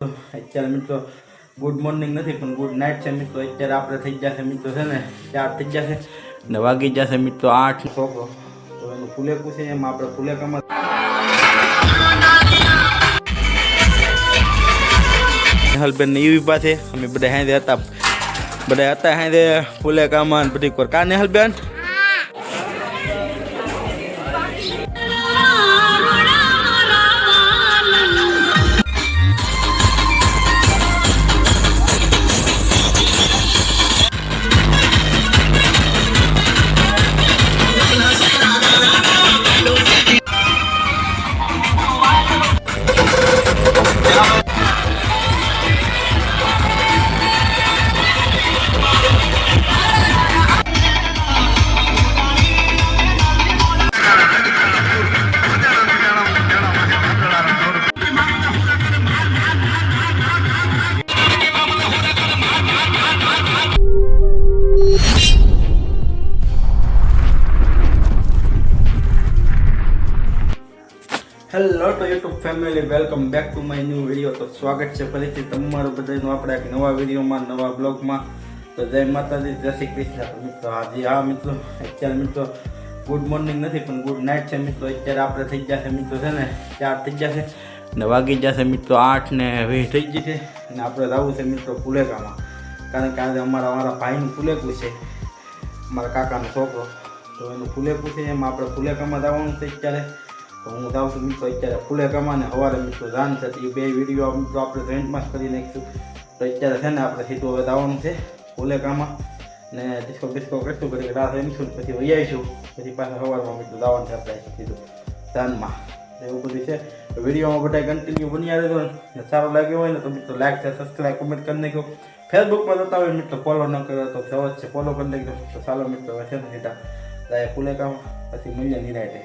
અત્યારે મિત્રો good morning નથી પણ ગુડ નાઇટ છે મિત્રો. અત્યારે આપણે થઈ જશે મિત્રો છે ને 4 થઈ જશે ને વાગી જશે મિત્રો 8 છોકરો. તો એનું ફૂલેકું છે એમાં આપણે ફૂલેકામાં નેહલબેન ને એવી પાસે અમે બધા હાંદે હતા હાંદે ફૂલેકામાં બધી કોર કા નેહલબેન હેલો તો YouTube family, welcome back to my new video. તો સ્વાગત છે ફરીથી તમારું બધાનું આપણા એક નવા વિડીયોમાં, નવા બ્લોગમાં. તો જય માતાજી, જય શ્રી કૃષ્ણ મિત્રો. હાજી હા મિત્રો, અત્યારે મિત્રો ગુડ મોર્નિંગ નથી પણ ગુડ નાઇટ છે મિત્રો. અત્યારે આપણે થઈ જશે મિત્રો છે ને 4 થઈ જશે ને વાગી જશે મિત્રો 8 ને 20 થઈ જશે. અને આપણે જવું છે મિત્રો ફૂલેકામાં, કારણ કે આજે અમારા ભાઈનું ફૂલેકું છે, અમારા કાકાનો છોકરો. તો એનું ફૂલેકું છે એમાં આપણે ફૂલેકામાં જવાનું છે અત્યારે. તો હું જાઉં છું મિત્રો અત્યારે ફૂલેકામાં ને સવારે મિત્રો જાન છે. એ બે વિડીયો મિત્રો આપણે જોઈન્ટમાં જ કરી નાખીશું. તો અત્યારે છે ને આપણે સીધું હવે જવાનું છે ફૂલેકામાં ને ડિસ્કો કરશું કરી રાત રમીશું ને પછી વહી આવીશું. પછી પાછા સવારમાં મિત્રો જવાનું છે આપણે સીધું જાનમાં. એવું બધું છે. તો વિડીયોમાં બધા કન્ટિન્યુ બન્યા રહેજો ને સારો લાગ્યો હોય ને તો મિત્રો લાઈક છે, સબસ્ક્રાઈબ, કમેન્ટ કરી નાખો. ફેસબુકમાં જતા હોય મિત્રો ફોલો ન કર્યો તો સહજ છે, ફોલો કરી નાખજો. તો ચાલો મિત્રો હવે છે ને સીધા જાય ફૂલેકામાં, પછી મળીએ નિરાયતે.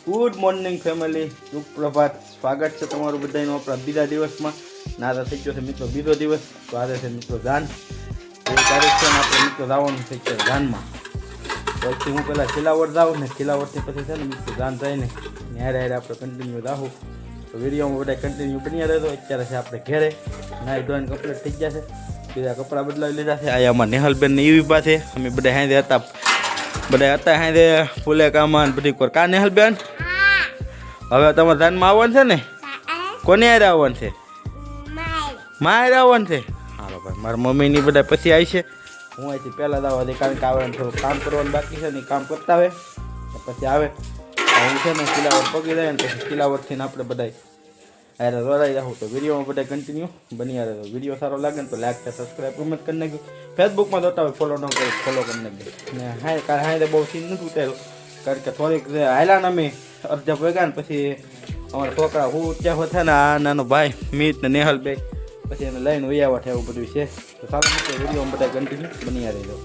ગુડ મોર્નિંગ ફેમિલી, સુપ્રભાત. સ્વાગત છે તમારું બધાનું આપણા બીજા દિવસમાં. ના થઈ ગયો છે મિત્રો બીજો દિવસ. તો આજે છે મિત્રો જાન 2 તારીખ છે ને આપણે મિત્રો જવાનું છે કે જાનમાં. પછી હું પહેલાં ખીલાવડ જાઉં ને ખીલાવડથી પછી છે ને મિત્રો જાન જઈને હારે આપણે કન્ટિન્યુ જાઉં. તો વિડીયોમાં બધા કન્ટિન્યુ બન્યા રહેતો. અત્યારે છે આપણે ઘેરે નાઈ ધોઈને કમ્પ્લીટ થઈ જશે. બીજા કપડાં બદલાવી લીધા છે. આમાં નેહલબેન ને એવી પાસે અમે બધા હાંદે હતા હાંદે ફૂલેકામાં બધી કોર કા નેહલબેન. હવે તમારે ધાનમાં આવવાનું છે ને? કોને હારે આવવાનું છે? મારે આવવાનું છે. હાલો ભાઈ, મારા મમ્મીની બધા પછી આવી છે. હું અહીંથી પહેલાં જ આવવા દે, કારણ કે આવે થોડું કામ કરવાનું બાકી છે ને, કામ કરતા આવે પછી આવે. હું છે ને કિલાવડ પગી જાય ને પછી કિલાવડથી આપણે બધા અરે રોડાઈ જાઉં. તો વિડીયોમાં બધા કન્ટિન્યુ બની રહે. વિડીયો સારો લાગે ને તો લાઈક છે, સબસ્ક્રાઈબ, કમેન્ટ કરી નાખ્યું. ફેસબુકમાં જોતા હોય ફોલો ન કરે ફોલો કરી નાખજો. ને હાય બહુ સીન નથી ઉતાર્યું, કારણ કે થોડીક હાયલા ને અમે અડધા ભેગા ને પછી અમારા છોકરા હું ત્યાં હોતા ને આ નાનો ભાઈ મીત ને નેહલ બે પછી એને લઈને વૈયાવા થાય એવું બધું છે. તો સારું મિત્રો વિડીયોમાં બધા કન્ટિન્યુ બની રહેજો.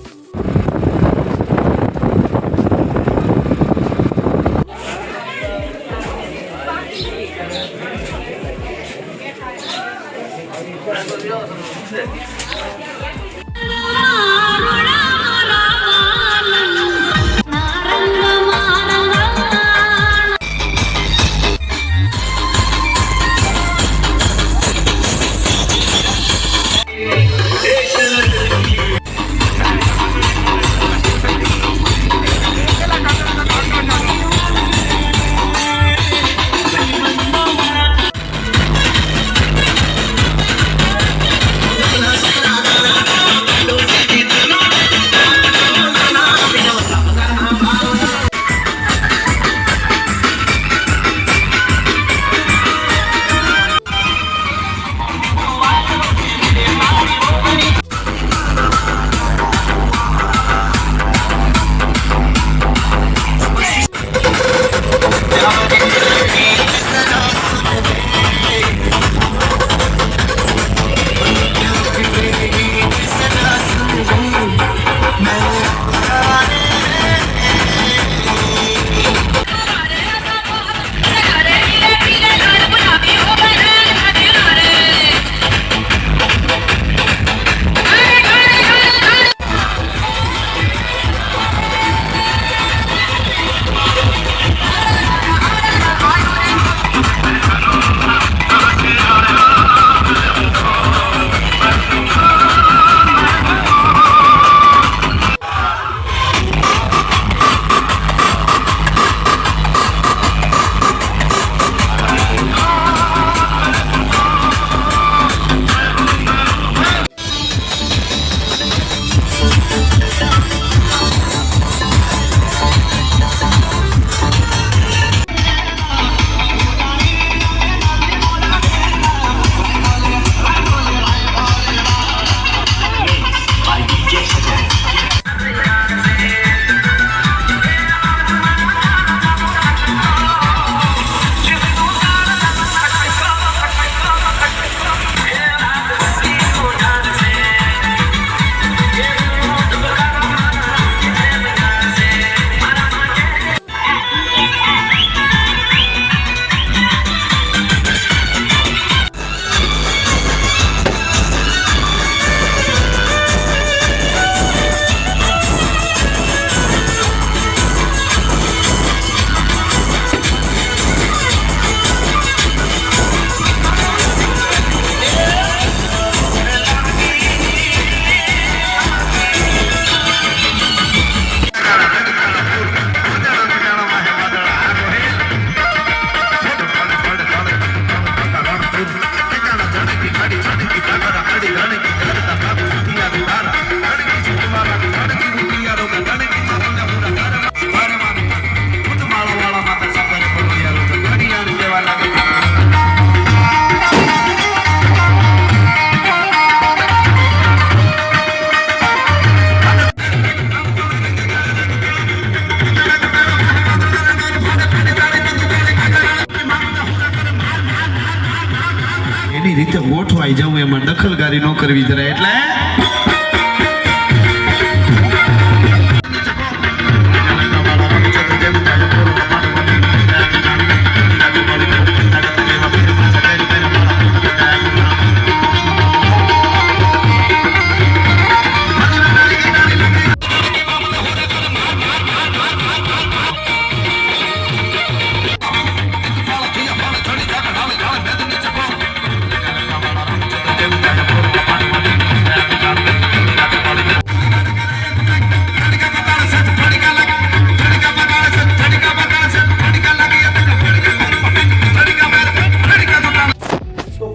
ખોવાઈ જવું એમાં દખલકારી ન કરવી જરાય એટલે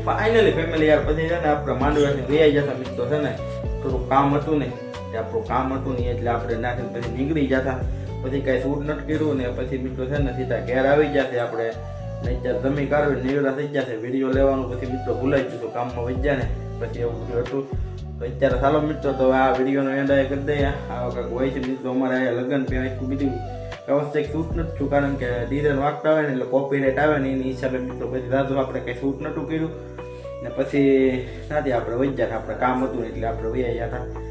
ફાઇનલી ફેમિલી યાર પછી છે ને આપણે માંડવાની લઈ જતા મિત્રો છે ને થોડું કામ હતું ને એ આપણું કામ હતું ને એટલે આપણે નાખીને પછી નીકળી જતા પછી કાંઈ શૂટ નથી કર્યું ને પછી મિત્રો છે ને સીધા ઘેર આવી જશે આપણે નહીં જમી કાઢવી નિવેડા થઈ જશે વિડીયો લેવાનું પછી મિત્રો ભૂલાઈ ગયું કામમાં વજ્યા ને પછી એવું બધું હતું તો અત્યારે ચાલો મિત્રો તો આ વિડીયોનો એન્ડ કરી દઈએ આવા કાંઈક હોય છે મિત્રો અમારે અહીંયા લગ્ન પણ એટલું બીજું વ્યવસ્થિત શૂટ નથી થયું કારણ કે ડીઝલ વાગતા હોય ને એટલે કોપીરાઇટ આવે ને એની હિસાબે મિત્રો પછી રાતું આપણે કંઈ શૂટ નહોતું કર્યું ને પછી નથી આપણે વજ્યા આપણે કામ હતું એટલે આપણે વૈયા ગયા હતા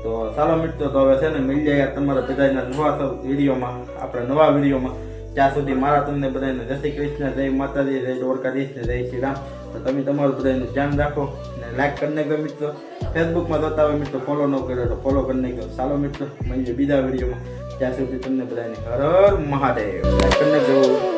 તો ચાલો મિત્રો તો હવે છે ને મળી જાય તમારા બધાના નવા વિડીયોમાં આપણે નવા વિડીયોમાં ત્યાં સુધી મારા તમને બધાને જય શ્રી કૃષ્ણ જય માતાજી જય દ્વારકાધીશ ને જય શ્રી રામ તો તમે તમારું બધાનું ધ્યાન રાખો અને લાઈક કરી નાખો મિત્રો ફેસબુકમાં જોતા હોય મિત્રો ફોલો ન કર્યો તો ફોલો કરી નાખો ચાલો મિત્રો મળીએ બીજા વિડીયોમાં ત્યાં સુધી તમને બધાને હર હર મહાદેવ લાઈક કરી નાખજો